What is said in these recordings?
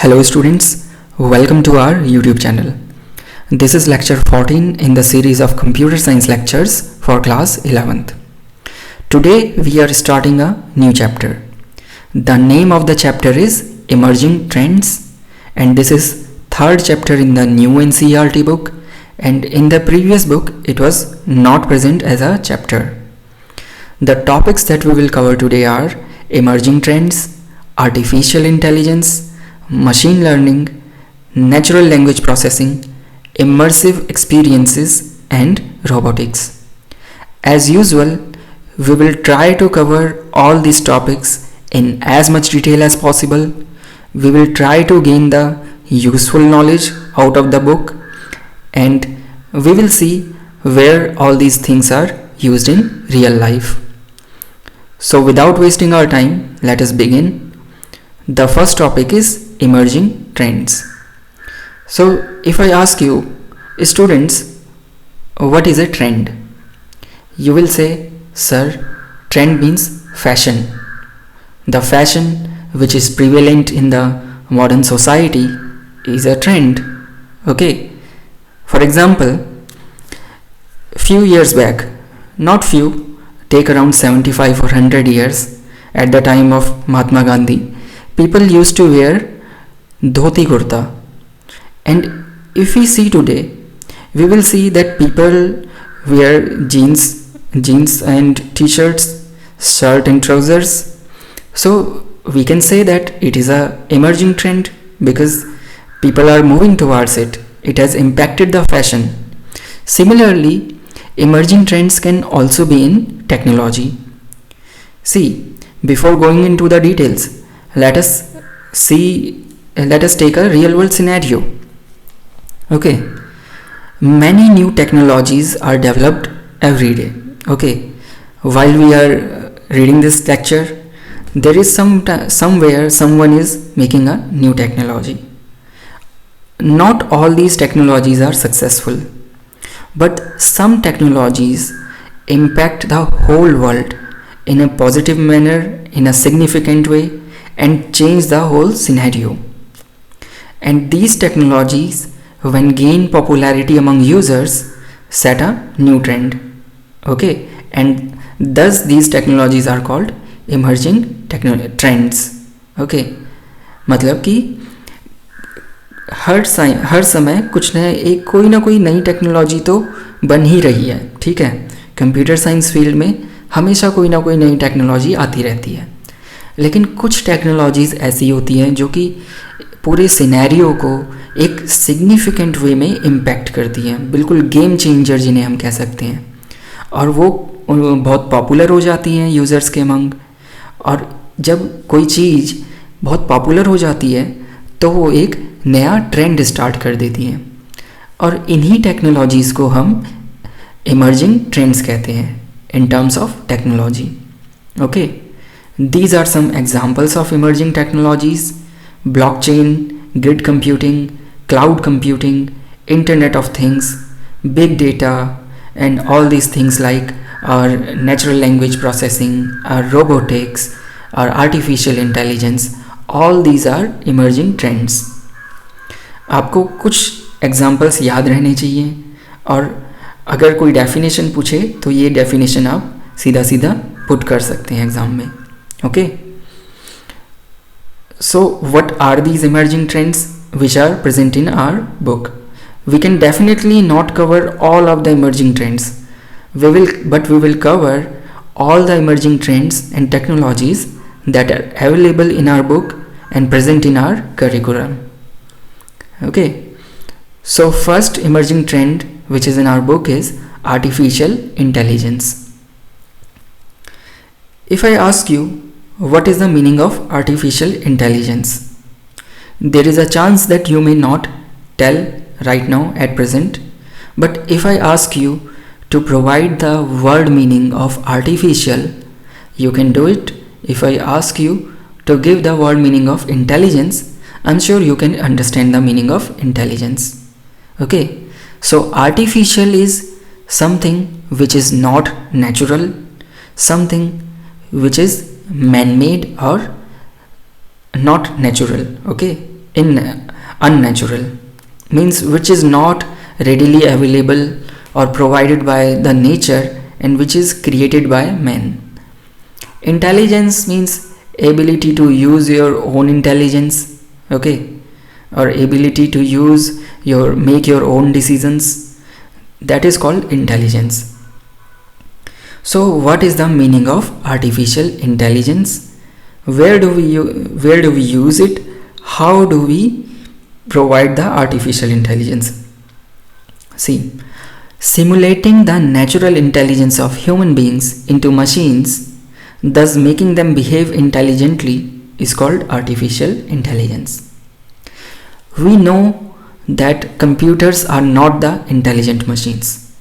Hello students, welcome to our YouTube channel. This is lecture 14 in the series of computer science lectures for class 11th. Today we are starting a new chapter. The name of the chapter is Emerging Trends, and this is third chapter in the new NCERT book, and in the previous book it was not present as a chapter. The topics that we will cover today are emerging trends, artificial intelligence, machine learning, natural language processing, immersive experiences, and robotics. As usual, we will try to cover all these topics in as much detail as possible. We will try to gain the useful knowledge out of the book, and we will see where all these things are used in real life. So without wasting our time, let us begin. The first topic is emerging trends. So if I ask you, students, what is a trend? You will say, sir, trend means fashion. The fashion which is prevalent in the modern society is a trend. Okay. For example, few years back, not few, take around 75 or 100 years, at the time of Mahatma Gandhi, people used to wear dhoti kurta, and if we see today, we will see that people wear jeans and t-shirts, shirt and trousers. So we can say that it is a emerging trend because people are moving towards it. It has impacted the fashion. Similarly, emerging trends can also be in technology. See, before going into the details, let us take a real world scenario. Okay, many new technologies are developed every day. Okay, while we are reading this lecture, there is somewhere someone is making a new technology. Not all these technologies are successful, but some technologies impact the whole world in a positive manner, in a significant way, and change the whole scenario. And these technologies, when gain popularity among users, set a new trend. Okay, and thus these technologies are called emerging trends. Okay, मतलब कि हर समय कुछ नया कोई ना कोई नई technology तो बन ही रही है. ठीक है, कंप्यूटर साइंस फील्ड में हमेशा कोई ना कोई नई टेक्नोलॉजी आती रहती है, लेकिन कुछ टेक्नोलॉजीज़ ऐसी होती हैं जो कि पूरे सिनेरियो को एक सिग्निफिकेंट वे में इम्पैक्ट करती हैं, बिल्कुल गेम चेंजर जिन्हें हम कह सकते हैं, और वो बहुत पॉपुलर हो जाती हैं यूज़र्स के अमंग. और जब कोई चीज़ बहुत पॉपुलर हो जाती है तो वो एक नया ट्रेंड स्टार्ट कर देती हैं, और इन्हीं टेक्नोलॉजीज़ को हम इमर्जिंग ट्रेंड्स कहते हैं in terms of technology. Okay, these are some examples of emerging technologies: blockchain, grid computing, cloud computing, internet of things, big data, and all these things like our natural language processing, our robotics, our artificial intelligence. All these are emerging trends. आपको कुछ examples याद रहने चाहिए, और अगर कोई definition पूछे तो ये डेफिनेशन आप सीधा सीधा पुट कर सकते हैं एग्जाम में. Okay, so what are these emerging trends which are present in our book? We can definitely not cover all of the emerging trends, but we will cover all the emerging trends and technologies that are available in our book and present in our curriculum. Okay, so first emerging trend which is in our book is artificial intelligence. If I ask you what is the meaning of artificial intelligence, there is a chance that you may not tell right now at present, but if I ask you to provide the word meaning of artificial, you can do it. If I ask you to give the word meaning of intelligence, I'm sure you can understand the meaning of intelligence. Okay, so artificial is something which is not natural, something which is man-made or not natural. Okay, in unnatural, means which is not readily available or provided by the nature and which is created by man. Intelligence means ability to use your own intelligence, okay, or ability to make your own decisions. That is called intelligence. So what is the meaning of artificial intelligence? Where do we use it? How do we provide the artificial intelligence? See, simulating the natural intelligence of human beings into machines, thus making them behave intelligently, is called artificial intelligence. We know that computers are not the intelligent machines.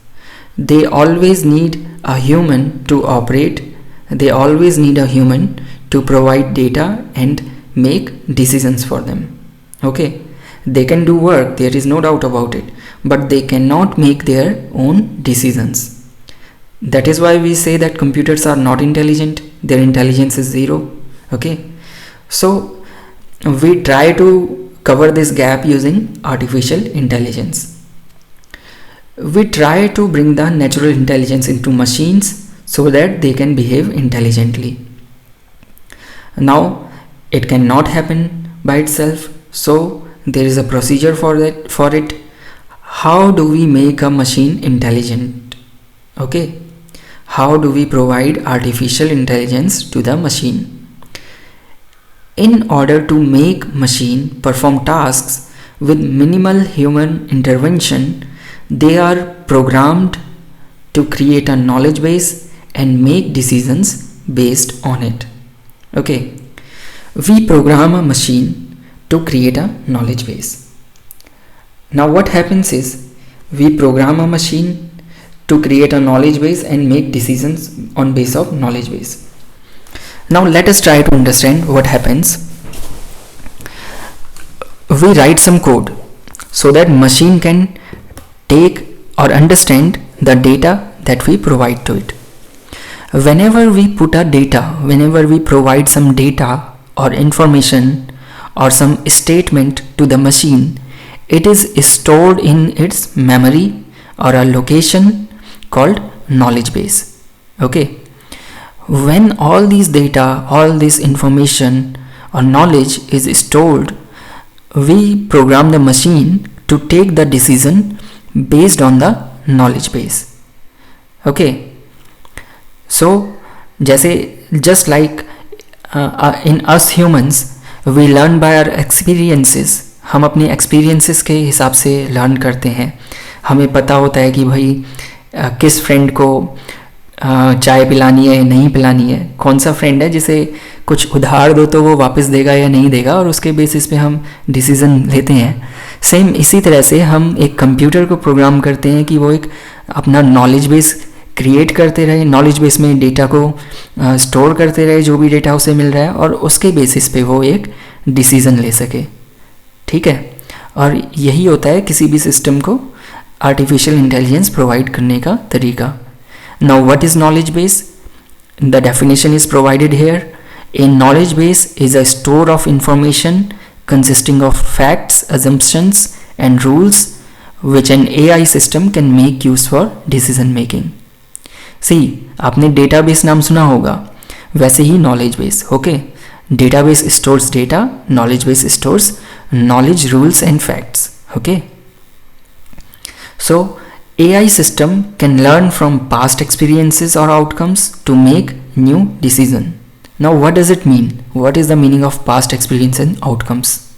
They always need a human to operate. They always need a human to provide data and make decisions for them. Okay, they can do work, there is no doubt about it, but they cannot make their own decisions. That is why we say that computers are not intelligent. Their intelligence is zero. Okay, so we try to cover this gap using artificial intelligence. We try to bring the natural intelligence into machines so that they can behave intelligently. Now it cannot happen by itself, so there is a procedure for it. How do we make a machine intelligent? Okay, how do we provide artificial intelligence to the machine? In order to make machine perform tasks with minimal human intervention, they are programmed to create a knowledge base and make decisions based on it. Okay, we program a machine to create a knowledge base. Now what happens is, we program a machine to create a knowledge base and make decisions on base of knowledge base. Now let us try to understand what happens. We write some code so that machine can take or understand the data that we provide to it. Whenever we provide some data or information or some statement to the machine, it is stored in its memory or a location called knowledge base. Okay, when all these data, all this information or knowledge is stored, we program the machine to take the decision based on the knowledge base. Okay, so just like in us humans, we learn by our experiences. हम अपने experiences के हिसाब से learn करते हैं. हमें पता होता है कि भाई किस फ्रेंड को चाय पिलानी है, नहीं पिलानी है, कौन सा फ्रेंड है जिसे कुछ उधार दो तो वो वापस देगा या नहीं देगा, और उसके बेसिस पे हम डिसीज़न लेते हैं. सेम इसी तरह से हम एक कंप्यूटर को प्रोग्राम करते हैं कि वो एक अपना नॉलेज बेस क्रिएट करते रहे, नॉलेज बेस में डेटा को स्टोर करते रहे, जो भी डेटा उसे मिल रहा है, और उसके बेसिस पे वो एक डिसीज़न ले सके. ठीक है, और यही होता है किसी भी सिस्टम को आर्टिफिशियल इंटेलिजेंस प्रोवाइड करने का तरीका. Now what is knowledge base? The definition is provided here. A knowledge base is a store of information consisting of facts, assumptions and rules which an AI system can make use for decision making. See, आपने database नाम सुना होगा, वैसे ही knowledge base. Okay, database stores data, knowledge base stores knowledge, rules and facts. Okay, so AI system can learn from past experiences or outcomes to make new decision. Now what does it mean? What is the meaning of past experience and outcomes?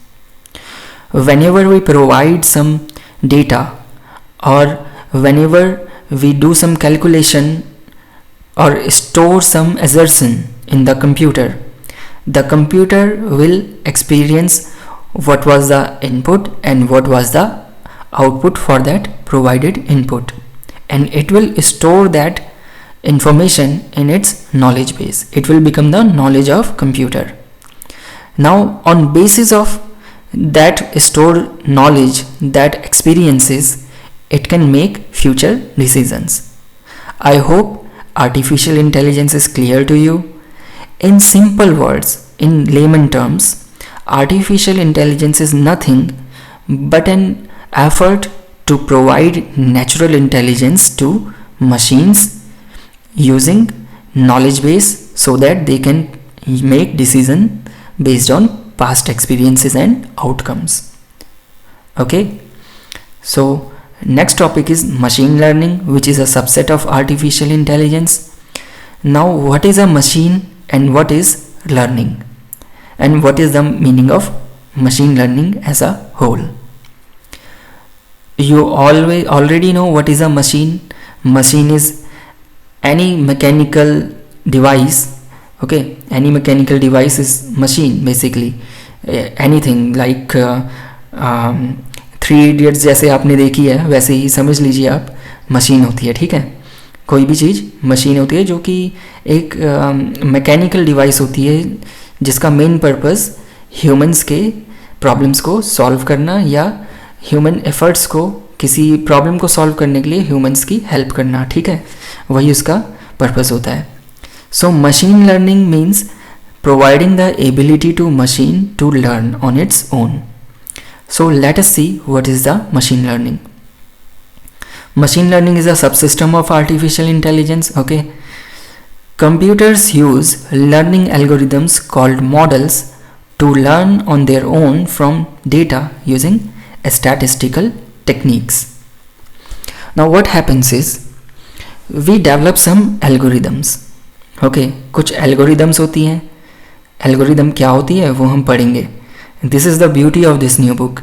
Whenever we provide some data or whenever we do some calculation or store some assertion in the computer will experience what was the input and what was the output for that provided input, and it will store that information in its knowledge base. It will become the knowledge of computer. Now on basis of that stored knowledge, that experiences, it can make future decisions. I hope artificial intelligence is clear to you. In simple words, in layman terms, artificial intelligence is nothing but an effort to provide natural intelligence to machines using knowledge base so that they can make decision based on past experiences and outcomes. Okay, so next topic is machine learning, which is a subset of artificial intelligence. Now, what is a machine and what is learning, and what is the meaning of machine learning as a whole? You already know what is a machine. Machine is any mechanical device. Okay, any mechanical device is machine basically. Anything like three idiots जैसे आपने देखी है वैसे ही समझ लीजिए आप, machine होती है. ठीक है, कोई भी चीज़ मशीन होती है जो कि एक मैकेनिकल डिवाइस होती है जिसका मेन पर्पस ह्यूमंस के प्रॉब्लम्स को सॉल्व करना या ह्यूमन एफर्ट्स को किसी प्रॉब्लम को सॉल्व करने के लिए ह्यूमंस की हेल्प करना. ठीक है, वही उसका पर्पस होता है. So machine learning means providing the ability to machine to learn on its own. So let us see what is the machine learning. Machine learning is a subsystem of artificial intelligence. Okay, computers use learning algorithms called models to learn on their own from data using statistical techniques. Now what happens is we develop some algorithms. Okay, कुछ algorithms होती हैं. Algorithm क्या होती है वो हम पढ़ेंगे. This is the beauty of this new book.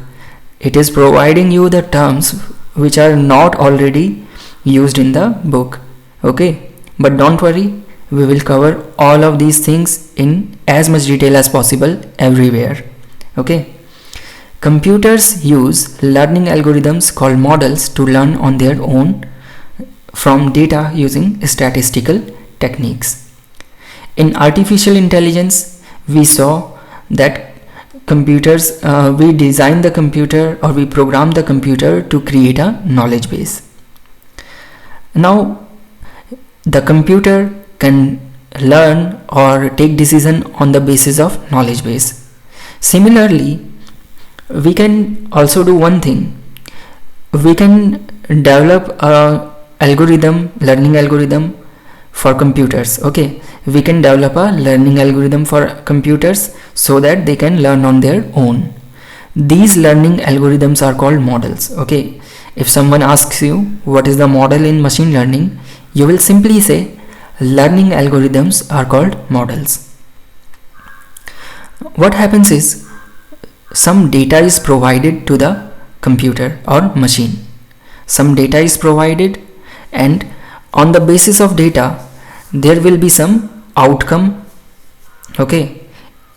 It is providing you the terms which are not already used in the book. Okay, but don't worry, we will cover all of these things in as much detail as possible everywhere. Okay, computers use learning algorithms called models to learn on their own from data using statistical techniques. In artificial intelligence, we saw that computers, we design the computer or we program the computer to create a knowledge base. Now the computer can learn or take decision on the basis of knowledge base. Similarly, we can also do one thing. We can develop a algorithm, learning algorithm for computers. Okay, we can develop a learning algorithm for computers so that they can learn on their own. These learning algorithms are called models. Okay, if someone asks you what is the model in machine learning, you will simply say learning algorithms are called models. What happens is some data is provided to the computer or machine. Some data is provided, and on the basis of data there will be some outcome. Okay,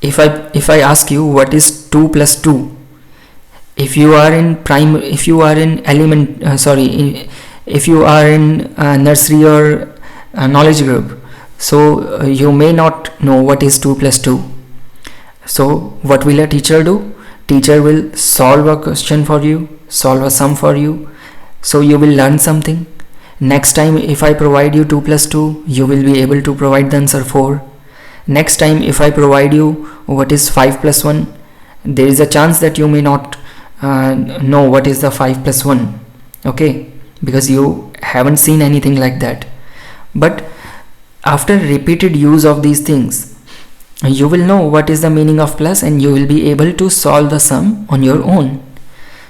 if I ask you what is 2 plus 2, if you are in nursery or knowledge group, so you may not know what is 2 plus 2. So what will a teacher do? Teacher will solve a question for you, solve a sum for you, so you will learn something. Next time if I provide you 2 plus 2, you will be able to provide the answer 4. Next time if I provide you what is 5 plus 1, there is a chance that you may not know what is the 5 plus 1. Okay, because you haven't seen anything like that. But after repeated use of these things, you will know what is the meaning of plus, and you will be able to solve the sum on your own.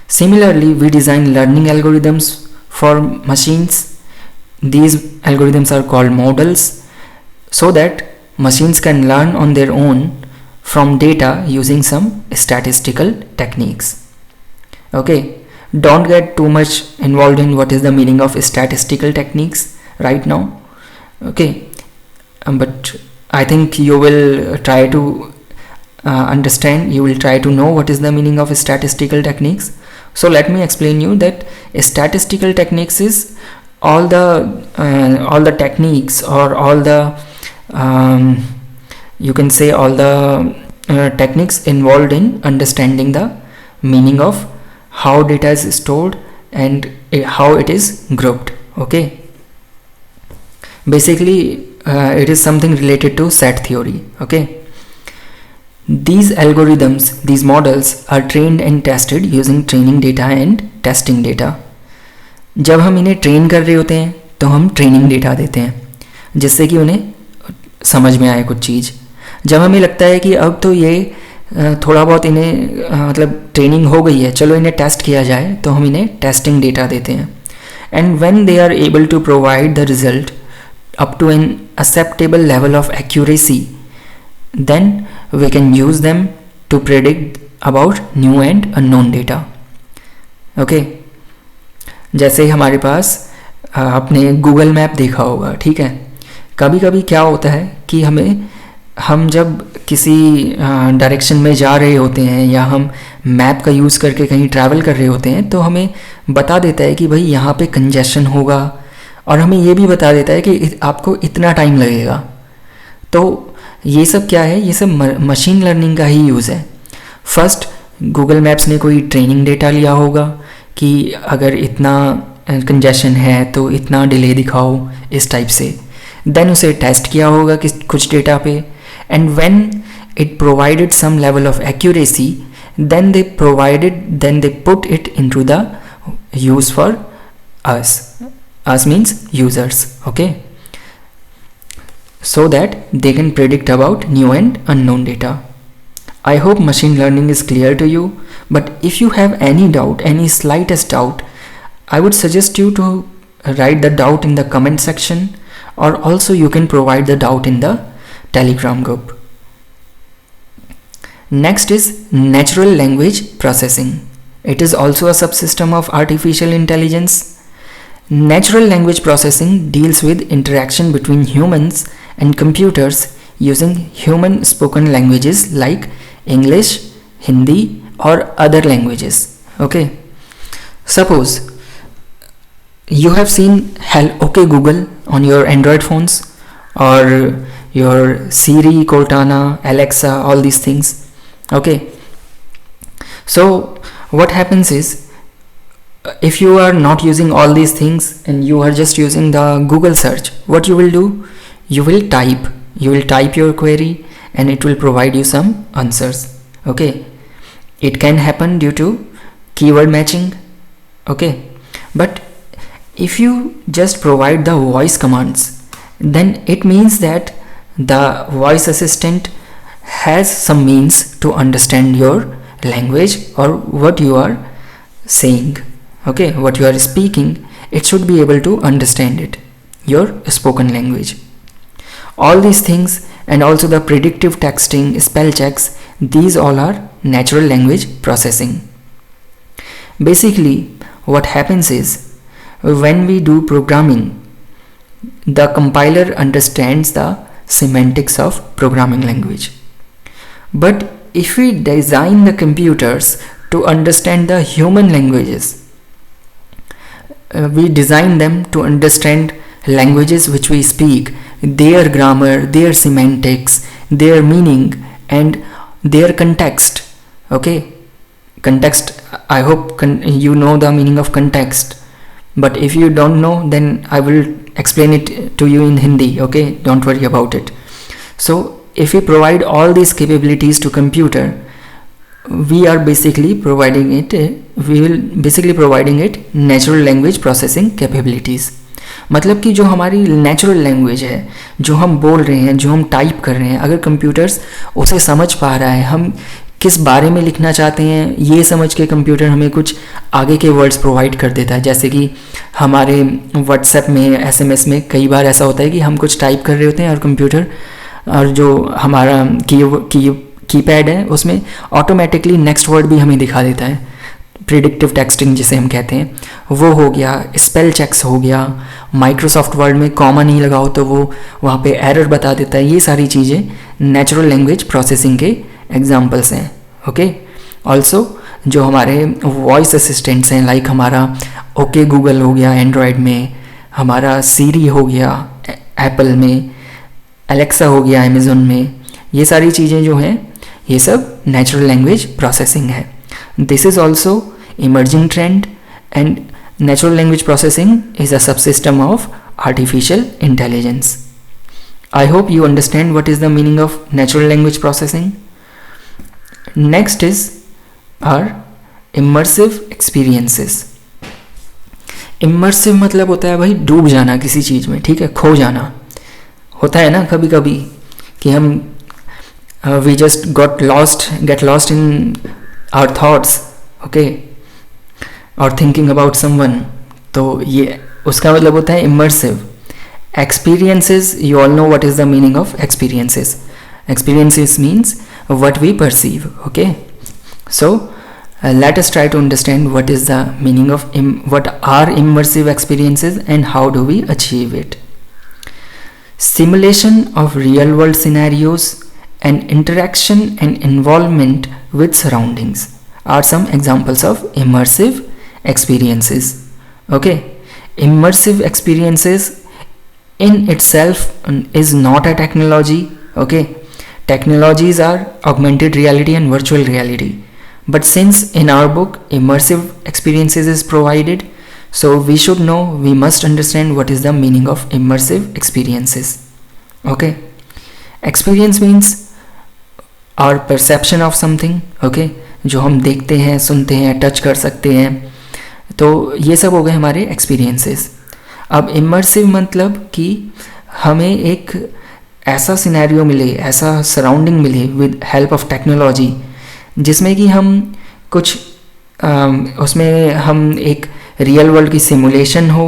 Similarly, we design learning algorithms for machines. These algorithms are called models so that machines can learn on their own from data using some statistical techniques. Okay, don't get too much involved in what is the meaning of statistical techniques right now. Okay, but I think you will try to understand, you will try to know what is the meaning of statistical techniques. So let me explain you that statistical techniques is all the techniques or all the you can say all the techniques involved in understanding the meaning of how data is stored and how it is grouped. Okay, basically it is something related to set theory. Okay, These algorithms, these models are trained and tested using training data and testing data. जब हम इन्हें train कर रहे होते हैं तो हम training data देते हैं जिससे कि उन्हें समझ में आए कुछ चीज़. जब हमें लगता है कि अब तो ये थोड़ा बहुत इन्हें मतलब ट्रेनिंग हो गई है, चलो इन्हें टेस्ट किया जाए, तो हम इन्हें टेस्टिंग डेटा देते हैं. And when they are able to provide the result up to an acceptable level of accuracy, then we can use them to predict about new and unknown data. Okay, जैसे हमारे पास आपने Google map देखा होगा, ठीक है. कभी कभी क्या होता है कि हम जब किसी डायरेक्शन में जा रहे होते हैं या हम मैप का यूज़ करके कहीं ट्रैवल कर रहे होते हैं तो हमें बता देता है कि भाई यहाँ पे कंजेशन होगा, और हमें ये भी बता देता है कि आपको इतना टाइम लगेगा. तो ये सब क्या है, ये सब मशीन लर्निंग का ही यूज़ है. फर्स्ट गूगल मैप्स ने कोई ट्रेनिंग डेटा लिया होगा कि अगर इतना कंजेशन है तो इतना डिले दिखाओ, इस टाइप से. देन उसे टेस्ट किया होगा कि कुछ डेटा पे, and when it provided some level of accuracy, then they put it into the use for us means users, okay, so that they can predict about new and unknown data. I hope machine learning is clear to you, but if you have any doubt, any slightest doubt, I would suggest you to write the doubt in the comment section, or also you can provide the doubt in the Telegram group. Next is natural language processing. It is also a subsystem of artificial intelligence. Natural language processing deals with interaction between humans and computers using human spoken languages like English, Hindi or other languages. Okay. Suppose you have seen OK Google on your Android phones, or your Siri, Cortana, Alexa, all these things. Okay, so what happens is, if you are not using all these things and you are just using the Google search, what you will do, you will type your query and it will provide you some answers. Okay, it can happen due to keyword matching. Okay, but if you just provide the voice commands, then it means that the voice assistant has some means to understand your language or what you are saying. Okay, what you are speaking, it should be able to understand it, your spoken language. All these things, and also the predictive texting, spell checks, these all are natural language processing. Basically what happens is, when we do programming, the compiler understands the semantics of programming language. But if we design the computers to understand the human languages, we design them to understand languages which we speak, their grammar, their semantics, their meaning and their context. Okay, context, I hope you know the meaning of context, but if you don't know, then I will explain it to you in Hindi. Okay, don't worry about it. So if we provide all these capabilities to computer, we will basically providing it natural language processing capabilities. मतलब कि जो हमारी natural language है, जो हम बोल रहे हैं, जो हम टाइप कर रहे हैं, अगर कंप्यूटर्स उसे समझ पा रहा है, हम किस बारे में लिखना चाहते हैं ये समझ के कंप्यूटर हमें कुछ आगे के वर्ड्स प्रोवाइड कर देता है. जैसे कि हमारे व्हाट्सएप में, SMS में कई बार ऐसा होता है कि हम कुछ टाइप कर रहे होते हैं और कंप्यूटर और जो हमारा कीपैड है उसमें ऑटोमेटिकली नेक्स्ट वर्ड भी हमें दिखा देता है. प्रिडिक्टिव टेक्सटिंग जिसे हम कहते हैं वो हो गया, स्पेल चेक्स हो गया, माइक्रोसॉफ्ट वर्ड में कॉमा नहीं लगाओ तो वो वहाँ पे एरर बता देता है. ये सारी चीज़ें नेचुरल लैंग्वेज प्रोसेसिंग के एग्जाम्पल्स हैं. ओके, ऑल्सो जो हमारे वॉइस असिस्टेंट्स हैं, लाइक हमारा ओके गूगल हो गया एंड्रॉयड में, हमारा सीरी हो गया एप्पल में, एलेक्सा हो गया अमेज़न में, ये सारी चीज़ें जो हैं ये सब नेचुरल लैंग्वेज प्रोसेसिंग है. This is also emerging trend and natural language processing is a subsystem of artificial intelligence. I hope you understand what is the meaning of natural language processing. Next is AR immersive experiences. Immersive मतलब होता है भाई डूब जाना किसी चीज़ में, ठीक है, खो जाना. होता है ना कभी कभी कि हम we just get lost in our thoughts, okay, और थिंकिंग अबाउट समवन. तो ये उसका मतलब होता है immersive. Experiences, you all know what is the meaning of experiences. Experiences means what we perceive, okay. So let us try to understand what is the meaning of what are immersive experiences and how do we achieve it. Simulation of real world scenarios and interaction and involvement with surroundings are some examples of immersive experiences. Okay, immersive experiences in itself is not a technology. Okay, technologies are augmented reality and virtual reality. But since in our book immersive experiences is provided, so we must understand what is the meaning of immersive experiences. Okay, experience means our perception of something, okay, जो हम देखते हैं, सुनते हैं, touch कर सकते हैं, तो ये सब हो गए हमारे एक्सपीरियंसेस. अब इमर्सिव मतलब कि हमें एक ऐसा सिनेरियो मिले, ऐसा सराउंडिंग मिले विद हेल्प ऑफ टेक्नोलॉजी, जिसमें कि हम कुछ उसमें हम एक रियल वर्ल्ड की सिमुलेशन हो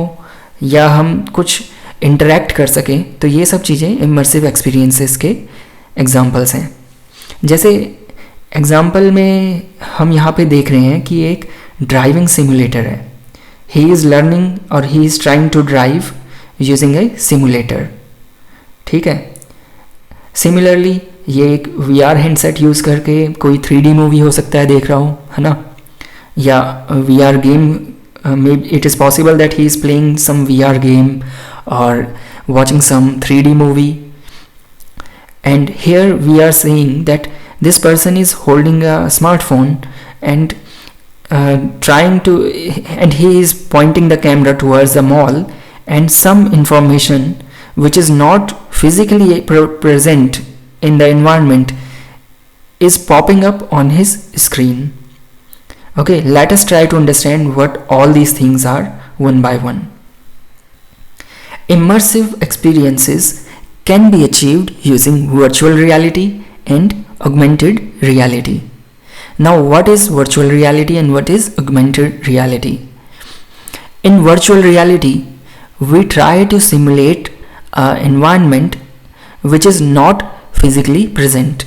या हम कुछ इंटरेक्ट कर सकें. तो ये सब चीज़ें इमर्सिव एक्सपीरियंसेस के एग्जांपल्स हैं. जैसे एग्जांपल में हम यहाँ पे देख रहे हैं कि एक ड्राइविंग सिमुलेटर है. ही इज़ लर्निंग और he is trying to drive using a simulator, ठीक है. सिमिलरली ये एक VR हैंडसेट यूज़ करके कोई 3D मूवी हो सकता है देख रहा हूँ, है ना, या VR game, may it is possible that he is playing some VR game और watching some 3D movie. And here we are saying that this person is holding a smartphone and and he is pointing the camera towards the mall, and some information which is not physically present in the environment is popping up on his screen. Okay, let us try to understand what all these things are one by one. Immersive experiences can be achieved using virtual reality and augmented reality. Now, what is virtual reality and what is augmented reality? In virtual reality, we try to simulate an environment which is not physically present.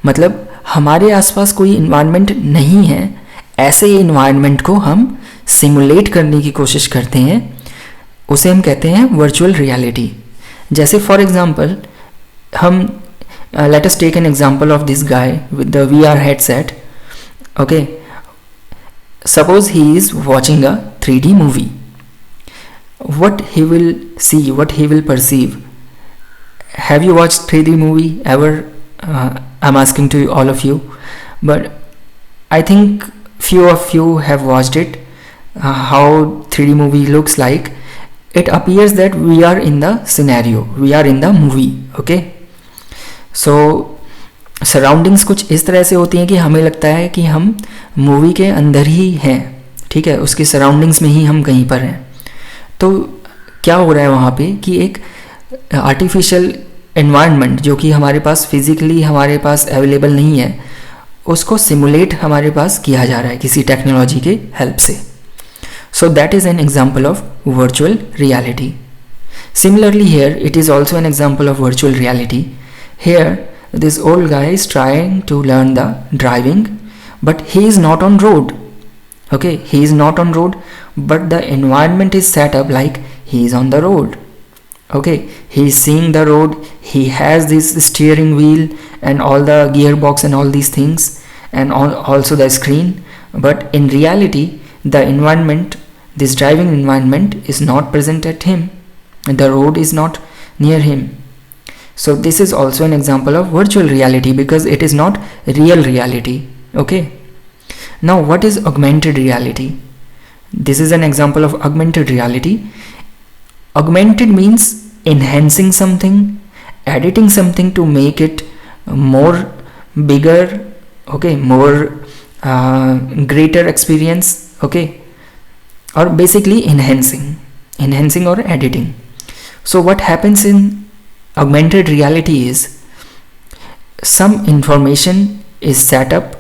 मतलब हमारे आसपास कोई environment नहीं है, ऐसे environment को हम simulate करने की कोशिश करते हैं, उसे हम कहते हैं वर्चुअल रियलिटी. जैसे फॉर एग्जांपल हम let us take an example of this guy with the VR headset. Okay, suppose he is watching a 3D movie. what he will see, what he will perceive. Have you watched 3D movie ever? I'm asking to all of you, but I think few of you have watched it. How 3D movie looks like. It appears that we are in the scenario, we are in the movie. Okay, so surroundings कुछ इस तरह से होती हैं कि हमें लगता है कि हम मूवी के अंदर ही हैं, ठीक है, उसकी सराउंडिंग्स में ही हम कहीं पर हैं. तो क्या हो रहा है वहाँ पे कि एक आर्टिफिशियल एनवायरनमेंट जो कि हमारे पास फिज़िकली हमारे पास अवेलेबल नहीं है, उसको सिमुलेट हमारे पास किया जा रहा है किसी टेक्नोलॉजी के हेल्प से. So that is an example of virtual reality. Similarly here it is also an example of virtual reality. Here this old guy is trying to learn the driving, but he is not on road. Okay, he is not on road, but the environment is set up like he is on the road. Okay, he is seeing the road, he has this steering wheel and all the gearbox and all these things, and also the screen, but in reality the environment, this driving environment is not present at him, and the road is not near him. So this is also an example of virtual reality because it is not real reality. Okay, now what is augmented reality? This is an example of augmented reality. Augmented means enhancing something, editing something to make it more bigger okay, more greater experience, okay, or basically enhancing or editing. So what happens in augmented reality is some information is set up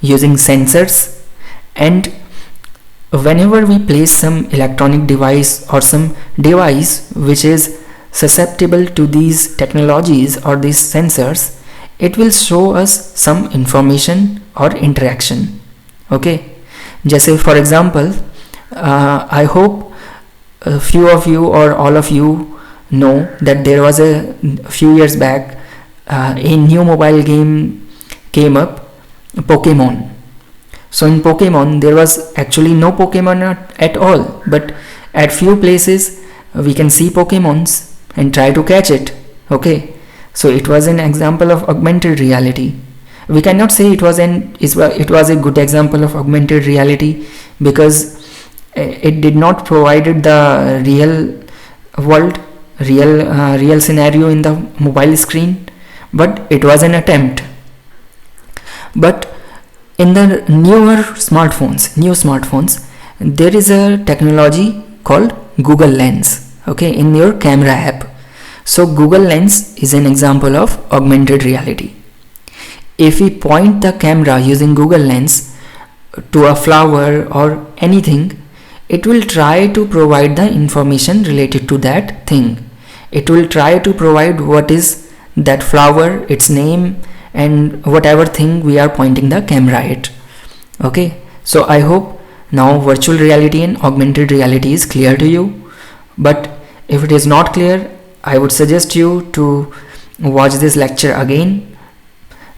using sensors, and whenever we place some electronic device or some device which is susceptible to these technologies or these sensors, it will show us some information or interaction, okay. जैसे for example, I hope a few of you or all of you know that there was a few years back a new mobile game came up, Pokemon. So in Pokemon there was actually no Pokemon at all, but at few places we can see Pokemons and try to catch it, okay. So it was an example of augmented reality. We cannot say it was a good example of augmented reality because it did not provided the real world, real scenario in the mobile screen, but it was an attempt. But in the new smartphones, there is a technology called Google Lens, okay, in your camera app. So Google Lens is an example of augmented reality. If we point the camera using Google Lens to a flower or anything, it will try to provide the information related to that thing. It will try to provide what is that flower, its name, and whatever thing we are pointing the camera at, okay. So I hope now virtual reality and augmented reality is clear to you, but if it is not clear, I would suggest you to watch this lecture again,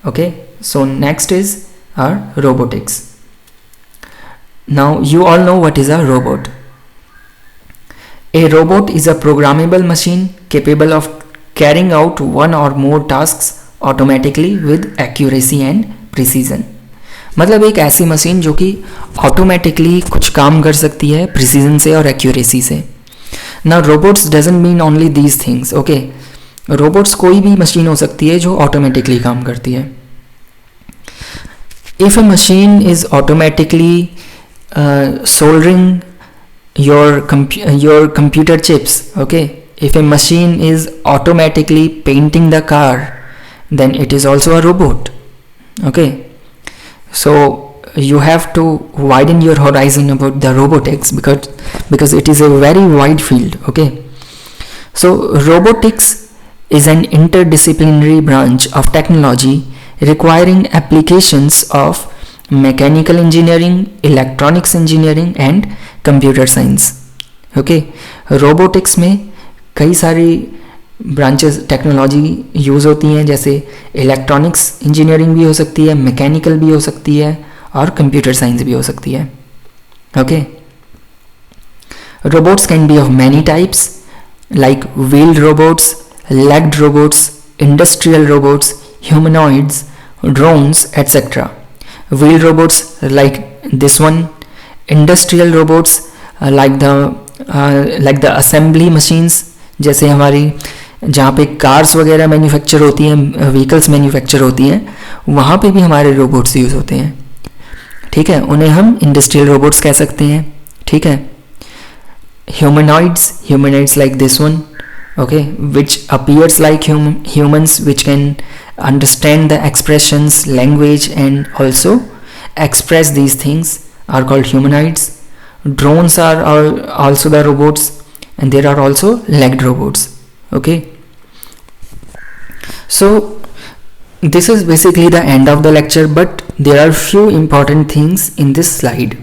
okay. So next is our robotics. Now you all know what is a robot. A robot is a programmable machine capable of carrying out one or more tasks automatically with accuracy and precision. मतलब एक ऐसी machine जो कि automatically कुछ काम कर सकती है प्रिसीजन से और एक्यूरेसी से. Now robots doesn't mean only these things, okay. Robots कोई भी मशीन हो सकती है जो ऑटोमेटिकली काम करती है. If a machine is automatically soldering your computer chips, okay, if a machine is automatically painting the car, then it is also a robot, okay. So you have to widen your horizon about the robotics because it is a very wide field, okay. So robotics is an interdisciplinary branch of technology requiring applications of mechanical engineering, electronics engineering and computer science, okay. Robotics में कई सारी branches technology use होती हैं, जैसे electronics engineering भी हो सकती है, मैकेनिकल भी हो सकती है और कंप्यूटर साइंस भी हो सकती है, okay. Robots can be of many types like wheeled robots, legged robots, industrial robots, humanoids, drones, etc. Wheeled robots like this one, industrial robots like the assembly machines, जैसे हमारी जहाँ पे कार्स वगैरह manufacture होती हैं, व्हीकल्स मैन्युफैक्चर होती हैं, वहाँ पे भी हमारे रोबोट्स यूज़ होते हैं, ठीक है. उन्हें हम इंडस्ट्रियल रोबोट्स कह सकते हैं, ठीक है. humanoids like this one, okay, which appears like humans, which can understand the expressions, language and also express these things are called humanoids. Drones are also the robots, and there are also legged robots, okay. So this is basically the end of the lecture, but there are few important things in this slide.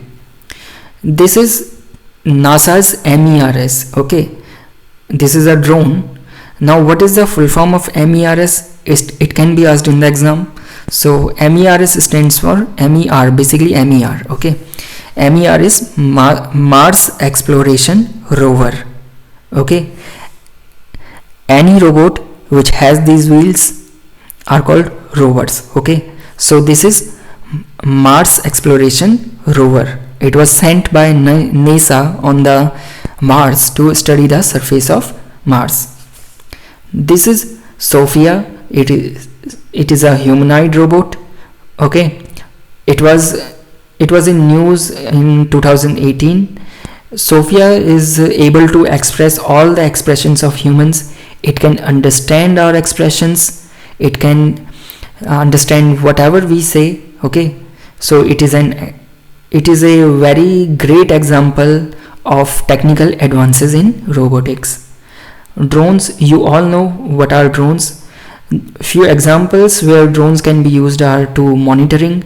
This is NASA's MERS, okay. This is a drone. Now what is the full form of MERS? It can be asked in the exam. So MERS stands for MER, basically MER, okay. MER is Mars Exploration Rover, okay. Any robot which has these wheels are called rovers, okay. So this is Mars Exploration Rover. It was sent by NASA on the Mars to study the surface of Mars. This is Sophia. It is a humanoid robot, okay. It was in news in 2018. Sophia is able to express all the expressions of humans. It can understand our expressions. It can understand whatever we say. Okay, so it is a very great example of technical advances in robotics. Drones, you all know what are drones. Few examples where drones can be used are to monitoring.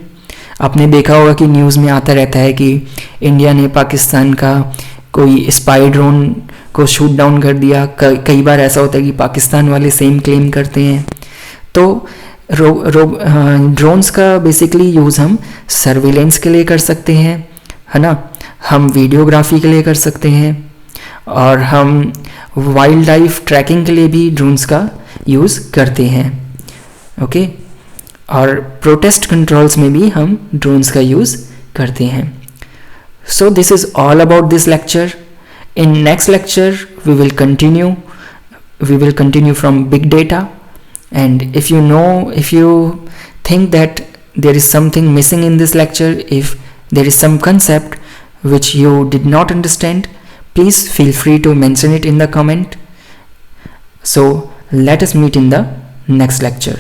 आपने देखा होगा कि news में आता रहता है कि India ने पाकिस्तान का कोई स्पाई ड्रोन को शूट डाउन कर दिया. कई बार ऐसा होता है कि पाकिस्तान वाले सेम क्लेम करते हैं. तो ड्रोन्स का बेसिकली यूज़ हम सर्विलेंस के लिए कर सकते हैं, है ना. हम वीडियोग्राफी के लिए कर सकते हैं और हम वाइल्ड लाइफ ट्रैकिंग के लिए भी ड्रोन्स का यूज़ करते हैं. ओके, और प्रोटेस्ट कंट्रोल्स में भी हम ड्रोन्स का यूज़ करते हैं. So this is all about this lecture. In next lecture we will continue from big data. And if you think that there is something missing in this lecture, if there is some concept which you did not understand, please feel free to mention it in the comment. So let us meet in the next lecture.